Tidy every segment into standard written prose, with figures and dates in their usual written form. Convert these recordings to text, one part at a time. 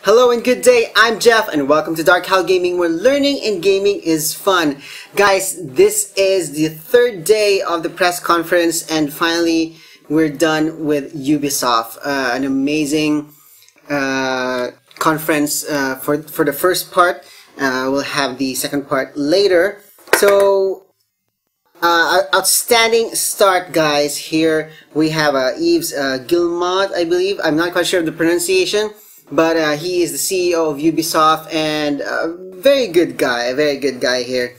Hello and good day, I'm Jeff and welcome to Darkhowl Gaming, where learning and gaming is fun. Guys, this is the third day of the press conference and finally we're done with Ubisoft. An amazing conference for the first part. We'll have the second part later. So, outstanding start, guys. Here we have Yves Guillemot, I believe. I'm not quite sure of the pronunciation. But he is the CEO of Ubisoft and a very good guy here.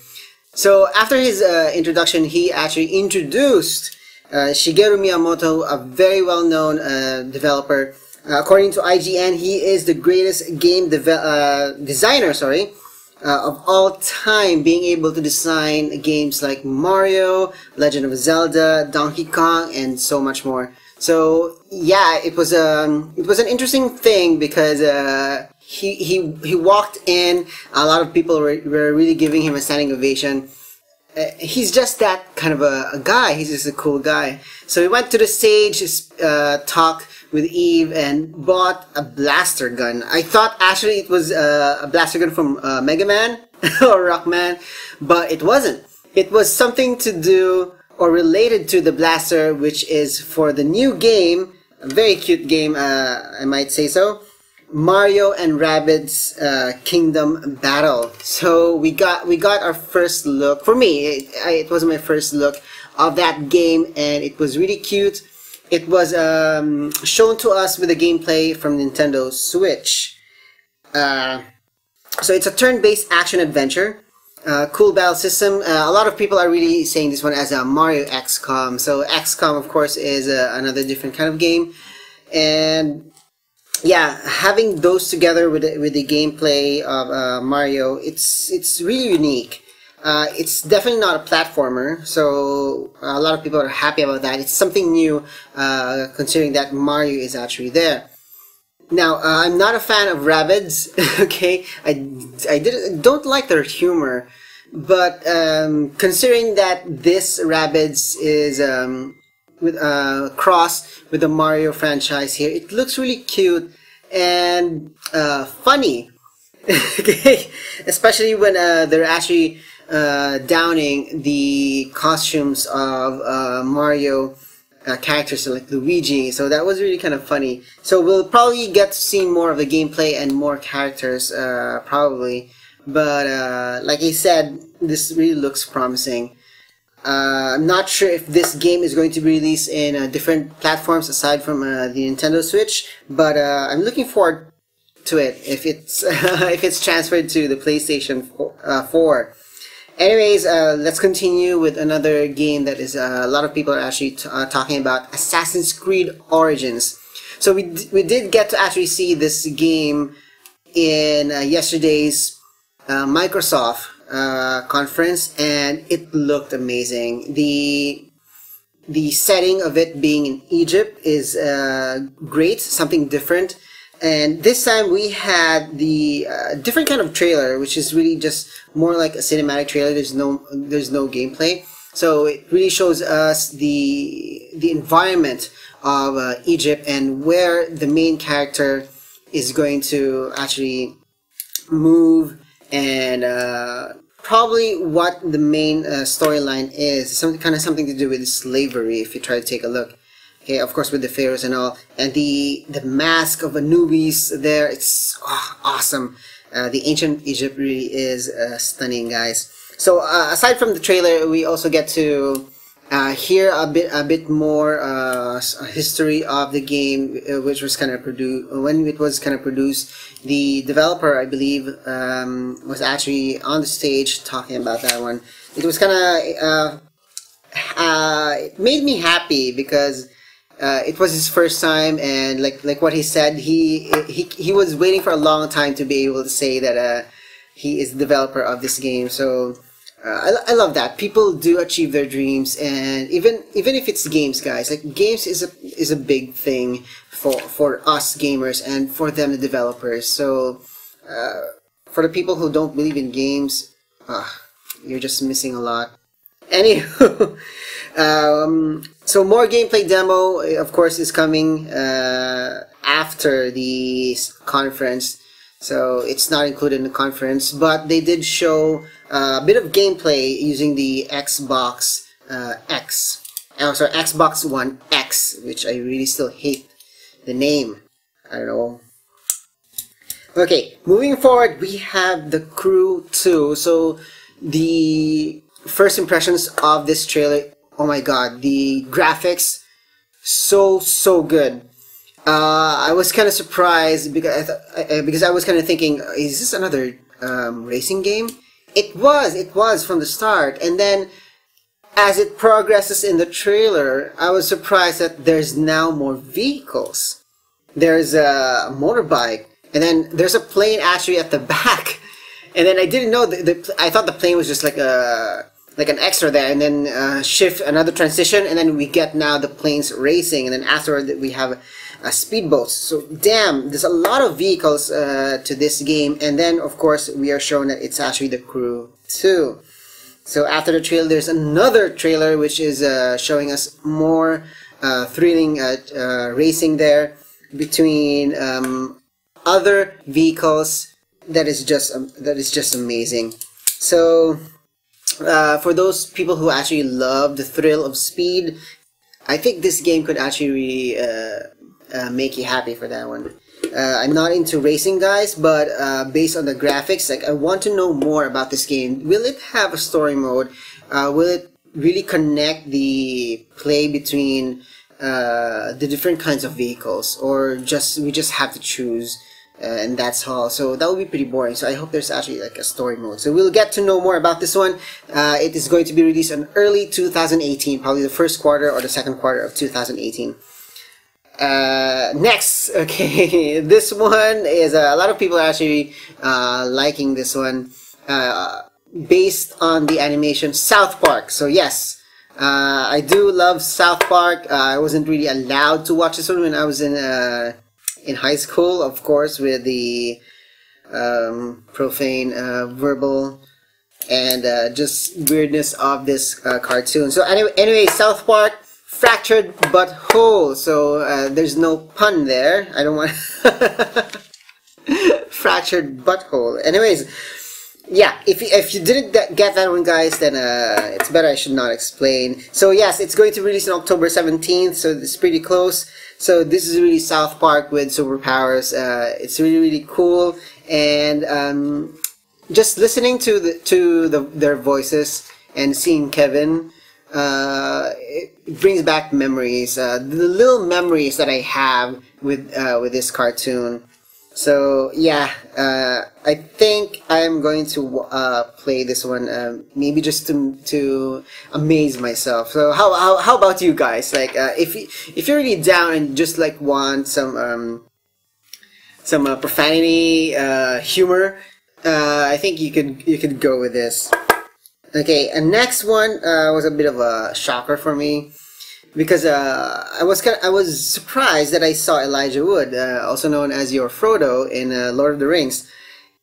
So after his introduction, he actually introduced Shigeru Miyamoto, a very well-known developer. According to IGN, he is the greatest game designer, of all time, being able to design games like Mario, Legend of Zelda, Donkey Kong, and so much more. So yeah, it was an interesting thing because he walked in. A lot of people were really giving him a standing ovation. He's just that kind of a guy. He's just a cool guy. So he went to the stage, talked with Eve, and bought a blaster gun. I thought actually it was a blaster gun from Mega Man or Rockman, but it wasn't. It was something to do or related to the blaster, which is for the new game, a very cute game, I might say so, Mario and Rabbids Kingdom Battle. So we got our first look. For me, it was my first look of that game, and it was really cute. It was shown to us with the gameplay from Nintendo Switch. So it's a turn-based action adventure. Cool battle system. A lot of people are really saying this one as a Mario XCOM. So XCOM, of course, is another different kind of game. And yeah, having those together with the gameplay of Mario, it's really unique. It's definitely not a platformer, so a lot of people are happy about that. It's something new, considering that Mario is actually there. Now, I'm not a fan of Rabbids, okay? I don't like their humor, but considering that this Rabbids is cross with the Mario franchise here, it looks really cute and funny, okay? Especially when they're actually downing the costumes of Mario characters like Luigi, so that was really kind of funny. So we'll probably get to see more of the gameplay and more characters, probably. But like I said, this really looks promising. I'm not sure if this game is going to be released in different platforms aside from the Nintendo Switch, but I'm looking forward to it if it's if it's transferred to the PlayStation 4. Anyways, let's continue with another game that is a lot of people are actually talking about, Assassin's Creed Origins. So we did get to actually see this game in yesterday's Microsoft conference, and it looked amazing. The setting of it being in Egypt is great, something different. And this time we had the different kind of trailer, which is really just more like a cinematic trailer. There's no gameplay, so it really shows us the environment of Egypt and where the main character is going to actually move, and probably what the main storyline is. Something to do with slavery, if you try to take a look. Okay, of course with the pharaohs and all, and the mask of Anubis there, it's awesome. The ancient Egypt really is stunning, guys. So aside from the trailer, we also get to hear a bit more history of the game, which was kind of produced when it was kind of produced. The developer, I believe, was actually on the stage talking about that one. It was kind of it made me happy because it was his first time, and like what he said, he was waiting for a long time to be able to say that he is the developer of this game. So I love that people do achieve their dreams, and even if it's games, guys, like games is a big thing for us gamers and for them, the developers. So for the people who don't believe in games, you're just missing a lot. Anywho, so more gameplay demo, of course, is coming after the conference. so it's not included in the conference. But they did show a bit of gameplay using the Xbox X. Oh, sorry, Xbox One X, which I really still hate the name. I don't know. Okay, moving forward, we have The Crew 2. So the first impressions of this trailer, oh my god, the graphics, so good. I was kind of surprised because I was kind of thinking, is this another racing game? It was from the start, and then as it progresses in the trailer, I was surprised that there's now more vehicles. There's a motorbike, and then there's a plane actually at the back. And then I didn't know I thought the plane was just like an extra there, and then shift another transition, and then we get now the planes racing, and then afterward we have a speedboat. So damn, there's a lot of vehicles to this game, and then of course we are shown that it's actually The Crew 2. So after the trailer, there's another trailer which is showing us more thrilling racing there between other vehicles. That is just amazing. So for those people who actually love the thrill of speed, I think this game could actually really make you happy for that one. I'm not into racing, guys, but based on the graphics, like, I want to know more about this game. Will it have a story mode? Will it really connect the play between the different kinds of vehicles, or we just have to choose and that's all? So that would be pretty boring. So I hope there's actually like a story mode. So we'll get to know more about this one. It is going to be released in early 2018, probably the first quarter or the second quarter of 2018. Next, okay, this one is a lot of people are actually liking this one, based on the animation South Park. So yes, I do love South Park. I wasn't really allowed to watch this one when I was in high school, of course, with the profane verbal and just weirdness of this cartoon. So anyway, South Park. Fractured butthole. So there's no pun there. I don't want fractured butthole. Anyways, yeah. If you didn't get that one, guys, then it's better I should not explain. So yes, it's going to release on October 17th. So it's pretty close. So this is really South Park with superpowers. It's really cool, and just listening to their voices and seeing Kevin. It brings back memories, the little memories that I have with this cartoon. So yeah, I think I'm going to play this one, maybe just to amaze myself. So how about you guys? Like, if you're really down and just like want some profanity, humor, I think you could go with this. Okay, and next one was a bit of a shocker for me, because I was surprised that I saw Elijah Wood, also known as your Frodo in Lord of the Rings.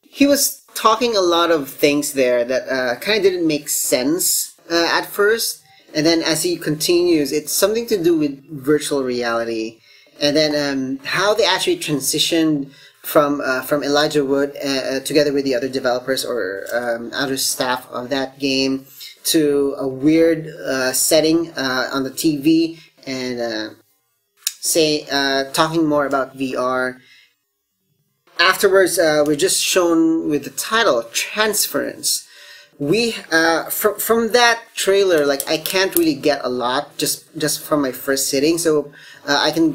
He was talking a lot of things there that kind of didn't make sense at first, and then as he continues, it's something to do with virtual reality, and then how they actually transitioned from Elijah Wood together with the other developers or other staff of that game to a weird setting on the TV, and talking more about VR. Afterwards, we're just shown with the title Transference. We from that trailer, like, I can't really get a lot just from my first sitting, so I can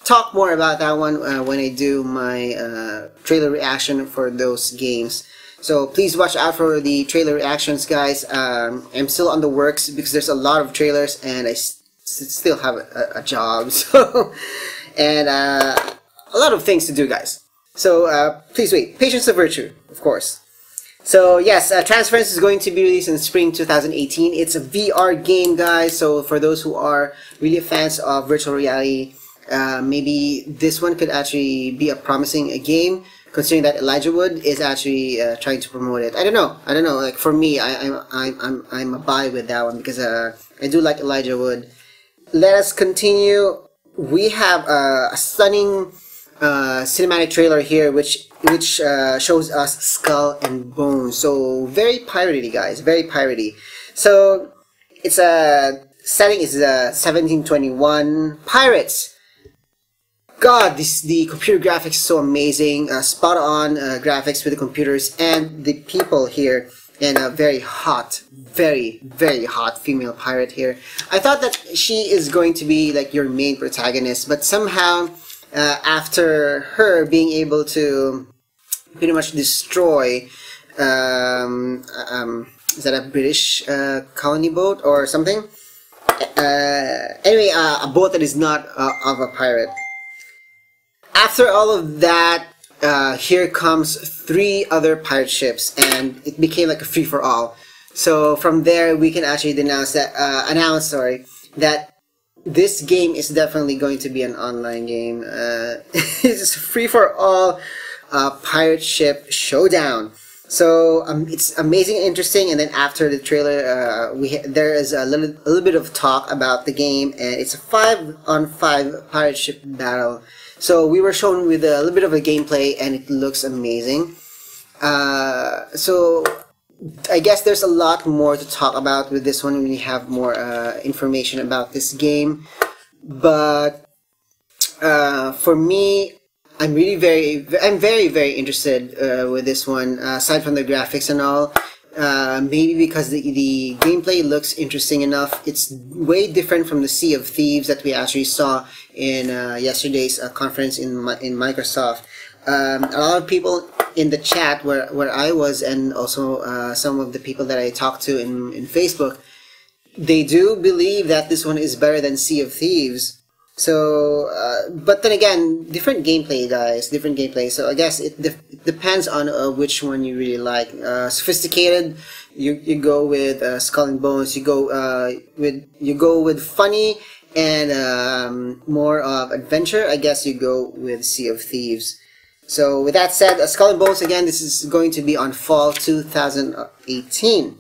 talk more about that one when I do my trailer reaction for those games. So please watch out for the trailer reactions, guys. I'm still on the works because there's a lot of trailers and I still have a job, so and a lot of things to do, guys. So please wait. Patience of virtue, of course. So yes, Transference is going to be released in spring 2018. It's a VR game, guys. So for those who are really fans of virtual reality, maybe this one could actually be a promising game, considering that Elijah Wood is actually trying to promote it. I don't know. Like, for me, I'm a buy with that one because I do like Elijah Wood. Let us continue. We have a stunning cinematic trailer here, which shows us Skull and Bones. So very piratey, guys, very piratey. So it's a setting is 1721 pirates. God, the computer graphics is so amazing. Spot on graphics with the computers and the people here, and a very hot, very hot female pirate here. I thought that she is going to be like your main protagonist, but somehow after her being able to pretty much destroy is that a British colony boat or something? Anyway, a boat that is not of a pirate. After all of that, here comes 3 other pirate ships, and it became like a free-for-all. So from there, we can actually announce that this game is definitely going to be an online game. It's free-for-all pirate ship showdown. So it's amazing and interesting. And then after the trailer, there is a little bit of talk about the game, and it's a 5-on-5 pirate ship battle. So we were shown with a little bit of a gameplay, and it looks amazing. So I guess there's a lot more to talk about with this one when we have more information about this game. But for me, I'm very interested with this one. Aside from the graphics and all, maybe because the gameplay looks interesting enough. It's way different from the Sea of Thieves that we actually saw in yesterday's conference in Microsoft. A lot of people in the chat where I was, and also some of the people that I talked to in Facebook, they do believe that this one is better than Sea of Thieves. So, but then again, different gameplay, guys, different gameplay. So I guess it depends on which one you really like. Sophisticated, you go with Skull and Bones. You go with funny and more of adventure. I guess you go with Sea of Thieves. So with that said, Skull and Bones again. This is going to be on fall 2018.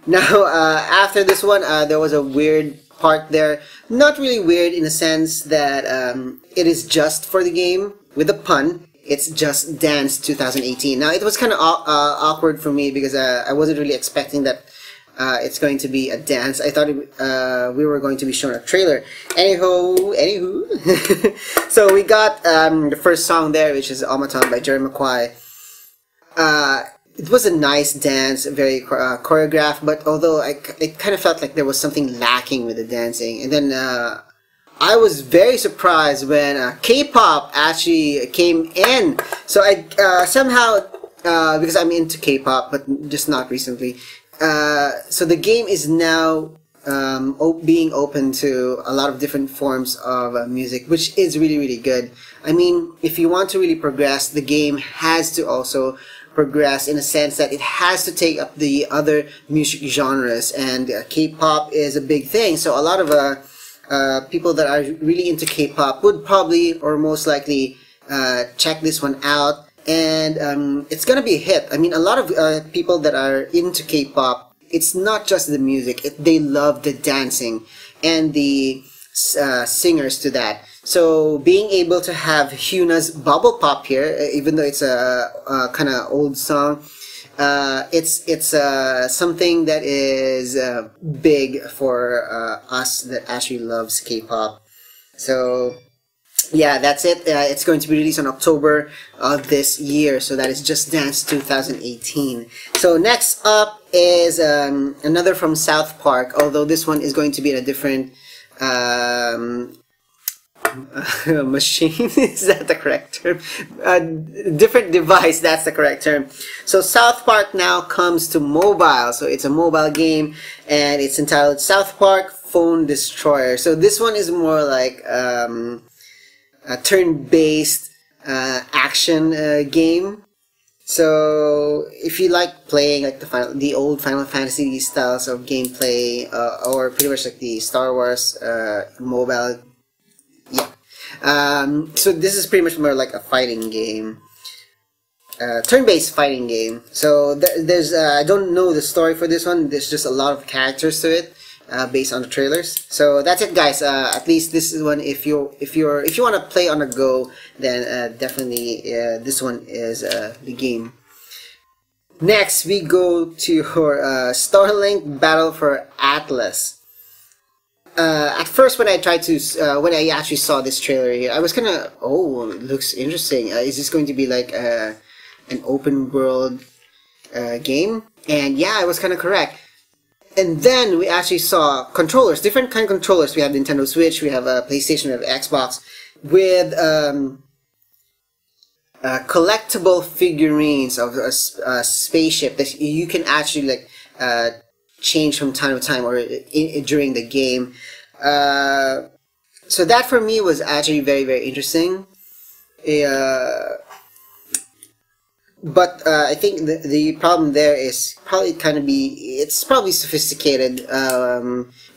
Now, after this one, there was a weird part there. Not really weird in the sense that it is just for the game, with a pun. It's Just Dance 2018. Now, it was kind of awkward for me because I wasn't really expecting that it's going to be a dance. I thought we were going to be shown a trailer. Anywho. So we got the first song there, which is Automaton by Jerry McQuay. It was a nice dance, very choreographed, but although it kind of felt like there was something lacking with the dancing. And then I was very surprised when K-pop actually came in. So I somehow, because I'm into K-pop, but just not recently, so the game is now being open to a lot of different forms of music, which is really good. I mean, if you want to really progress, the game has to also progress in a sense that it has to take up the other music genres, and K-pop is a big thing. So a lot of people that are really into K-pop would probably or most likely check this one out, and it's gonna be a hit. I mean, a lot of people that are into K-pop, it's not just the music, they love the dancing and the singers to that. So being able to have Hyuna's Bubble Pop here, even though it's a kind of old song, it's something that is big for us that actually loves K-pop. So yeah, that's it. It's going to be released on October of this year. So that is Just Dance 2018. So next up is another from South Park, although this one is going to be in a different machine. Is that the correct term? Different device, that's the correct term. So South Park now comes to mobile. So it's a mobile game, and it's entitled South Park Phone Destroyer. So this one is more like a turn-based action game. So if you like playing like the old Final Fantasy styles of gameplay, or pretty much like the Star Wars mobile, yeah. So this is pretty much more like a fighting game, turn-based fighting game. So there's I don't know the story for this one. There's just a lot of characters to it. based on the trailers. So that's it, guys. At least this is one. If you want to play on the go, then definitely this one is the game. Next, we go to your Starlink Battle for Atlas. At first, when I actually saw this trailer here, I was kind of, oh, it looks interesting. Is this going to be like an open world game? And yeah, I was kind of correct. And then we actually saw controllers, different kind of controllers. We have Nintendo Switch, we have a PlayStation, we have Xbox, with collectible figurines of a spaceship that you can actually like change from time to time or during the game. So that for me was actually very, very interesting. But I think the problem there is probably it's probably sophisticated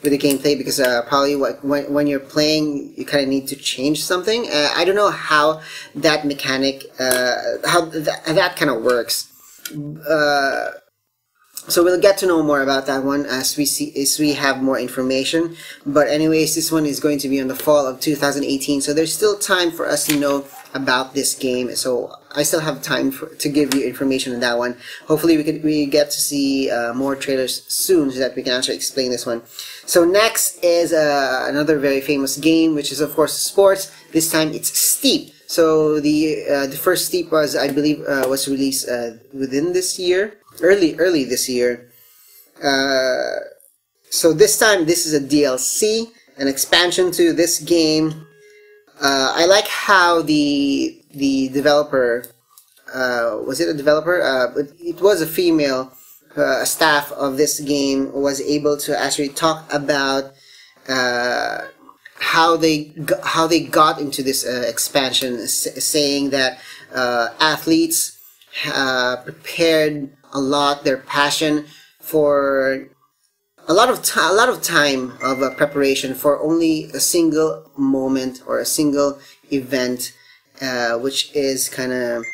with the gameplay, because probably when you're playing you kind of need to change something. I don't know how that mechanic, how that kind of works. So we'll get to know more about that one as we have more information. But anyways, this one is going to be on the fall of 2018, so there's still time for us to know about this game. So I still have time to give you information on that one. Hopefully we get to see more trailers soon so that we can actually explain this one. So next is another very famous game, which is of course sports. This time it's Steep. So the first Steep was, I believe, was released within this year. Early this year. So this time this is a DLC, an expansion to this game. I like how the developer, was it a developer? It was a female staff of this game, was able to actually talk about how they got into this expansion, saying that athletes prepared a lot, their passion for a lot of time of preparation for only a single moment or a single event, which is kind of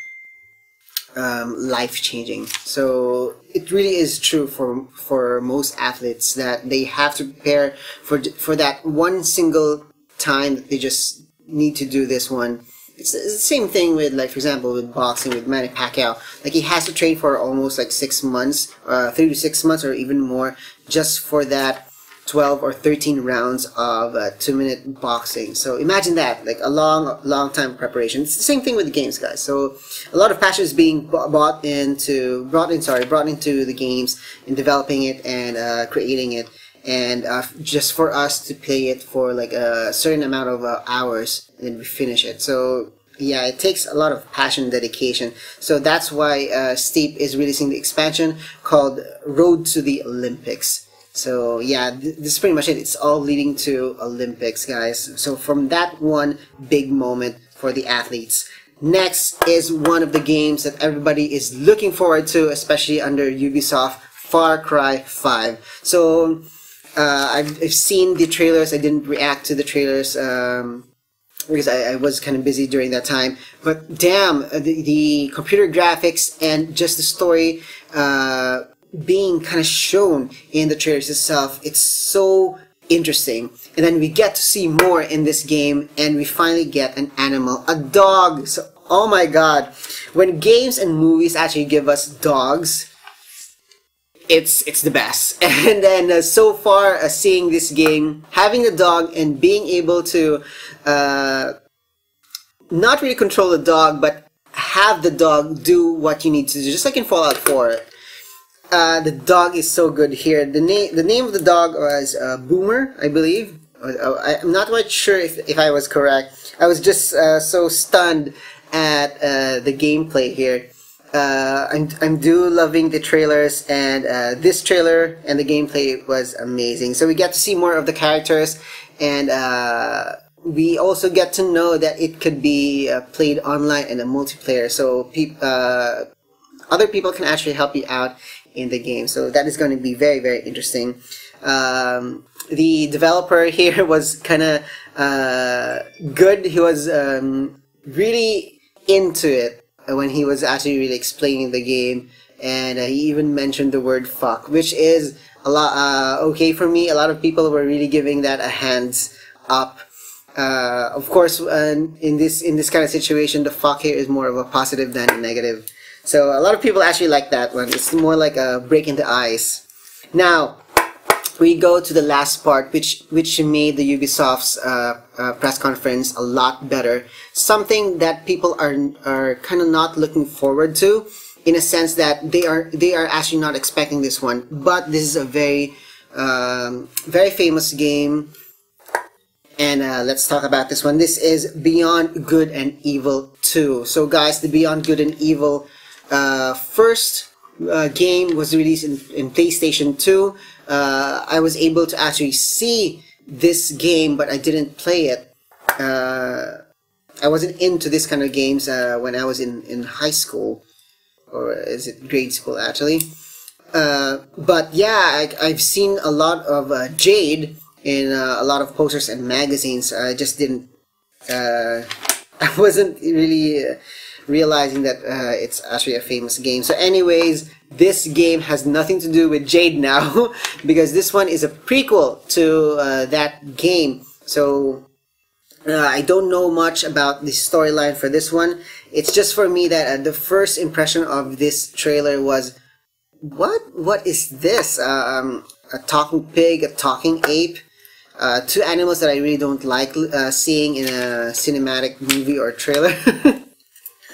life-changing. So it really is true for most athletes that they have to prepare for that one single time that they just need to do this one. It's the same thing with, like, for example, with boxing, with Manny Pacquiao. Like, he has to train for almost like 6 months, 3 to 6 months, or even more, just for that 12 or 13 rounds of 2-minute boxing. So imagine that, like a long time preparation. It's the same thing with the games, guys. So a lot of passion is being brought into the games, in developing it and creating it, and just for us to play it for like a certain amount of hours, and then we finish it. So yeah, it takes a lot of passion and dedication. So that's why Steep is releasing the expansion called Road to the Olympics. So yeah, this is pretty much it. It's all leading to Olympics, guys. So from that one big moment for the athletes. Next is one of the games that everybody is looking forward to, especially under Ubisoft, Far Cry 5. So I've seen the trailers. I didn't react to the trailers because I was kind of busy during that time. But damn, the computer graphics and just the story being kind of shown in the trailers itself, it's so interesting. And then we get to see more in this game, and we finally get an animal, a dog. So, oh my god, when games and movies actually give us dogs, it's the best. And then so far, seeing this game, having the dog and being able to not really control the dog, but have the dog do what you need to do, just like in Fallout 4. The dog is so good here. The name of the dog was Boomer, I believe. I'm not quite sure if I was correct. I was just so stunned at the gameplay here. I'm loving the trailers, and this trailer and the gameplay was amazing. So we get to see more of the characters, and we also get to know that it could be played online in a multiplayer. So other people can actually help you out in the game. So that is going to be very, very interesting. The developer here was kind of good. He was really into it when he was actually really explaining the game, and he even mentioned the word fuck, which is okay for me. A lot of people were really giving that a hands up. Of course, in this kind of situation, the fuck here is more of a positive than a negative. So a lot of people actually like that one. It's more like a break in the ice. Now we go to the last part, which made the Ubisoft's press conference a lot better. Something that people are kind of not looking forward to, in a sense that they are actually not expecting this one. But this is a very very famous game, and let's talk about this one. This is Beyond Good and Evil 2. So guys, the Beyond Good and Evil first game was released in PlayStation 2. I was able to actually see this game, but I didn't play it. I wasn't into this kind of games when I was in high school, or is it grade school actually? But yeah, I've seen a lot of Jade in a lot of posters and magazines. I just didn't. I wasn't really realizing that it's actually a famous game. So anyways, this game has nothing to do with Jade now because this one is a prequel to that game. So I don't know much about the storyline for this one. It's just for me that the first impression of this trailer was, what is this? A talking pig, a talking ape, two animals that I really don't like seeing in a cinematic movie or trailer.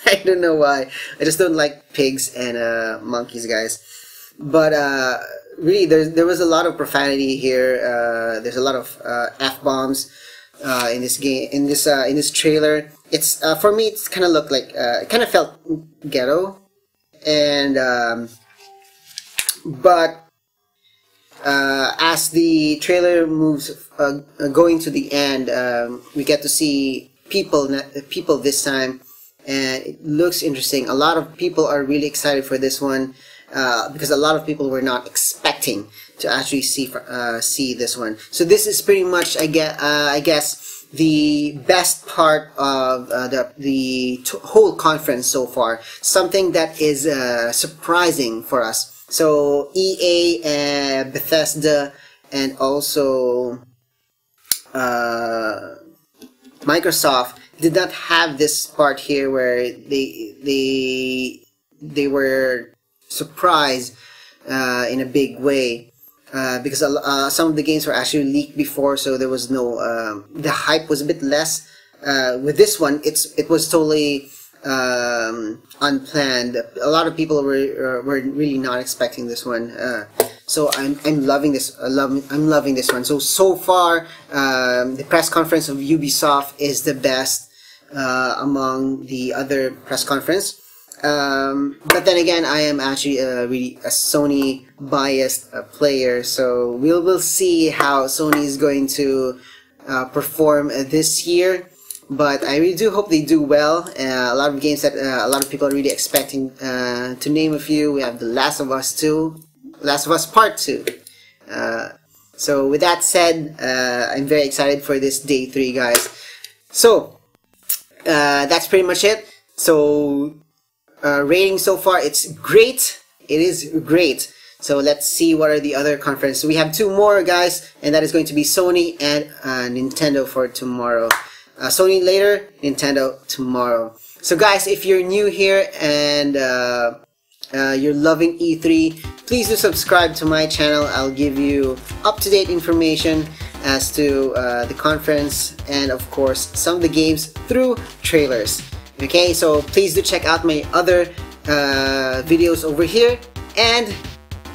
I don't know why. I just don't like pigs and monkeys, guys. But really, there was a lot of profanity here. There's a lot of f-bombs in this game, in this trailer. It's for me, it's kind of looked like it kind of felt ghetto, and but as the trailer moves, going to the end, we get to see people this time. And it looks interesting. A lot of people are really excited for this one because a lot of people were not expecting to actually see this one. So this is pretty much, I guess, the best part of the whole conference so far. Something that is surprising for us. So EA, Bethesda, and also Microsoft did not have this part here where they were surprised in a big way because some of the games were actually leaked before, so there was no the hype was a bit less. With this one, it was totally unplanned. A lot of people were really not expecting this one. So I'm loving this. I'm loving this one. So far, the press conference of Ubisoft is the best among the other press conference. But then again, I am actually really a Sony biased player. So we'll see how Sony is going to perform this year. But I really do hope they do well. A lot of games that a lot of people are really expecting. To name a few, we have The Last of Us 2. Last of Us Part 2. So with that said, I'm very excited for this day 3, guys. So that's pretty much it. So rating so far, it's great. It is great. So let's see what are the other conferences. We have 2 more, guys, and that is going to be Sony and Nintendo for tomorrow. Sony later, Nintendo tomorrow. So guys, if you're new here and you're loving E3, please do subscribe to my channel. I'll give you up-to-date information as to the conference and of course some of the games through trailers. Okay, so please do check out my other videos over here, and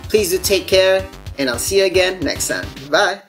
please do take care, and I'll see you again next time. Bye!